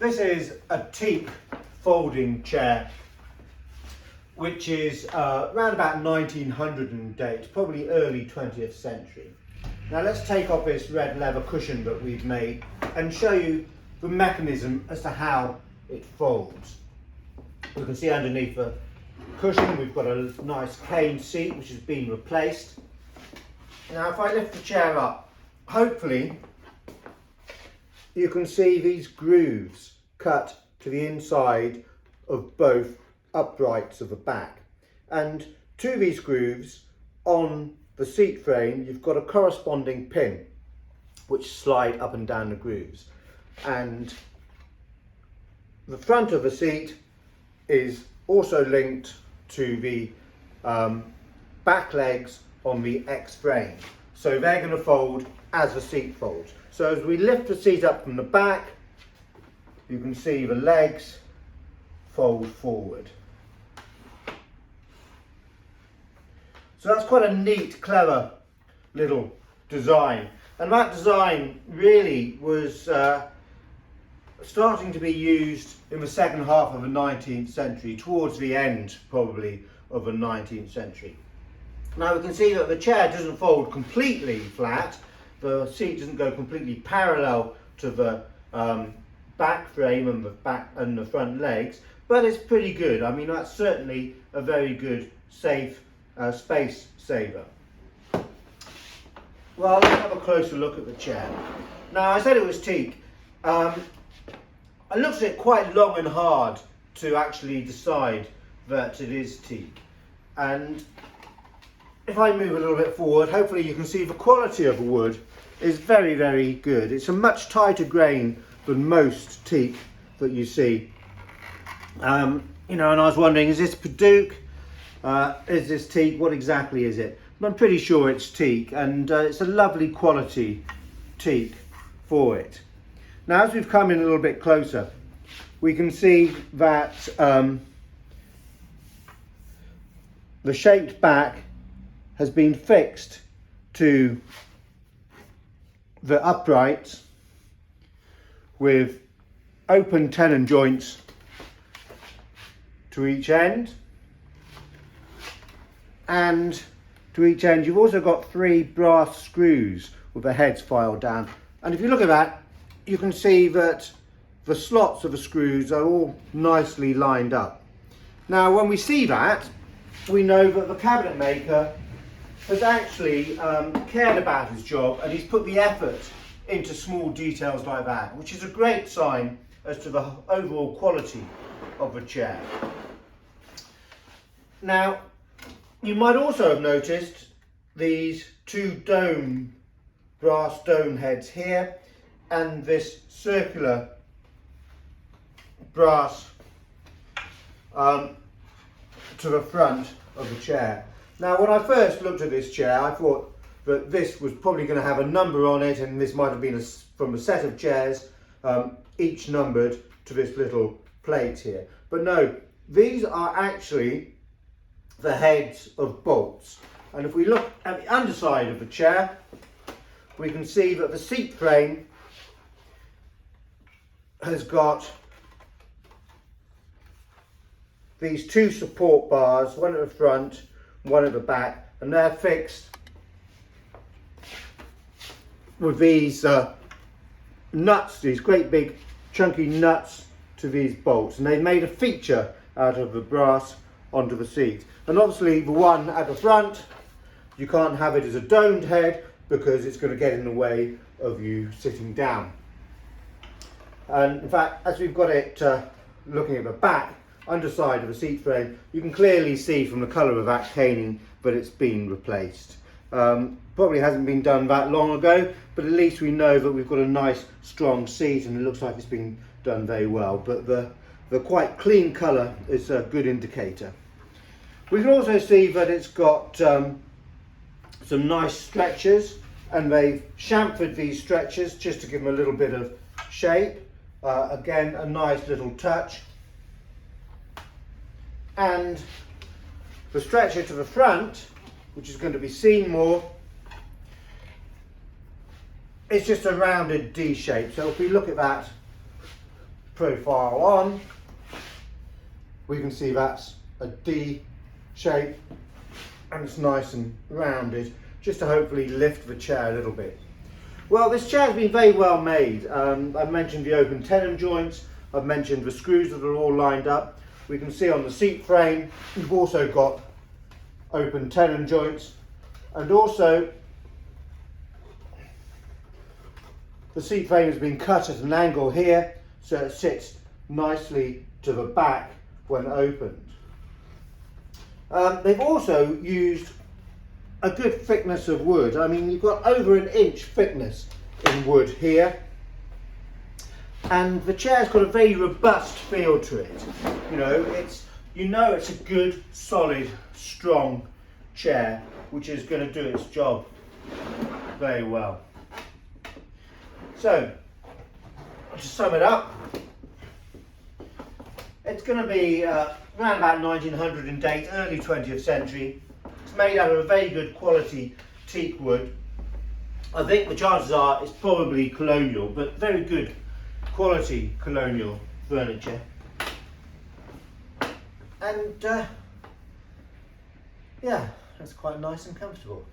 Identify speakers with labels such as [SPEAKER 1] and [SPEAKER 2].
[SPEAKER 1] This is a teak folding chair, which is around about 1900 in date, probably early 20th century. Now let's take off this red leather cushion that we've made and show you the mechanism as to how it folds. You can see underneath the cushion we've got a nice cane seat which has been replaced. Now if I lift the chair up, hopefully you can see these grooves cut to the inside of both uprights of the back, and to these grooves on the seat frame you've got a corresponding pin which slide up and down the grooves, and the front of the seat is also linked to the back legs on the X frame, so they're going to fold as the seat folds. So as we lift the seat up from the back, you can see the legs fold forward. So that's quite a neat, clever little design, and that design really was starting to be used in the second half of the 19th century, towards the end probably of the 19th century. Now we can see that the chair doesn't fold completely flat, the seat doesn't go completely parallel to the back frame and the back and the front legs, but it's pretty good. I mean, that's certainly a very good, safe space saver. Well, let's have a closer look at the chair. Now, I said it was teak. I looked at it quite long and hard to actually decide that it is teak. And if I move a little bit forward, hopefully you can see the quality of the wood is very, very good. It's a much tighter grain than most teak that you see. You know, and I was wondering, is this Paduk? Is this teak? What exactly is it? I'm pretty sure it's teak, and it's a lovely quality teak for it. Now, as we've come in a little bit closer, we can see that the shaped back has been fixed to the uprights with open tenon joints to each end, and to each end you've also got 3 brass screws with the heads filed down, and if you look at that you can see that the slots of the screws are all nicely lined up. Now when we see that, we know that the cabinet maker has actually cared about his job, and he's put the effort into small details like that, which is a great sign as to the overall quality of the chair. Now, you might also have noticed these 2 brass dome heads here, and this circular brass to the front of the chair. Now, when I first looked at this chair, I thought that this was probably going to have a number on it, and this might have been from a set of chairs, each numbered to this little plate here. But no, these are actually the heads of bolts. And if we look at the underside of the chair, we can see that the seat frame has got these 2 support bars, one at the front, one at the back, and they're fixed with these nuts, these great big chunky nuts to these bolts, and they've made a feature out of the brass onto the seat. And obviously the one at the front, you can't have it as a domed head because it's going to get in the way of you sitting down. And in fact, as we've got it looking at the back underside of the seat frame, you can clearly see from the colour of that caning that it's been replaced. Probably hasn't been done that long ago, but at least we know that we've got a nice strong seat, and it looks like it's been done very well. But the quite clean colour is a good indicator. We can also see that it's got some nice stretchers, and they've chamfered these stretchers just to give them a little bit of shape. Again, a nice little touch. And the stretcher to the front, which is going to be seen more, it's just a rounded D shape. So if we look at that profile on, we can see that's a D shape and it's nice and rounded, just to hopefully lift the chair a little bit. Well, this chair has been very well made. I've mentioned the open tenon joints, I've mentioned the screws that are all lined up. We can see on the seat frame we've also got open tenon joints, and also the seat frame has been cut at an angle here so it sits nicely to the back when opened. They've also used a good thickness of wood. I mean, you've got over an inch thickness in wood here, and the chair's got a very robust feel to it. It's a good, solid, strong chair which is going to do its job very well. So, to sum it up, it's going to be around about 1900 in date, early 20th century. It's made out of a very good quality teak wood. I think the chances are it's probably colonial, but very good quality colonial furniture. And yeah, that's quite nice and comfortable.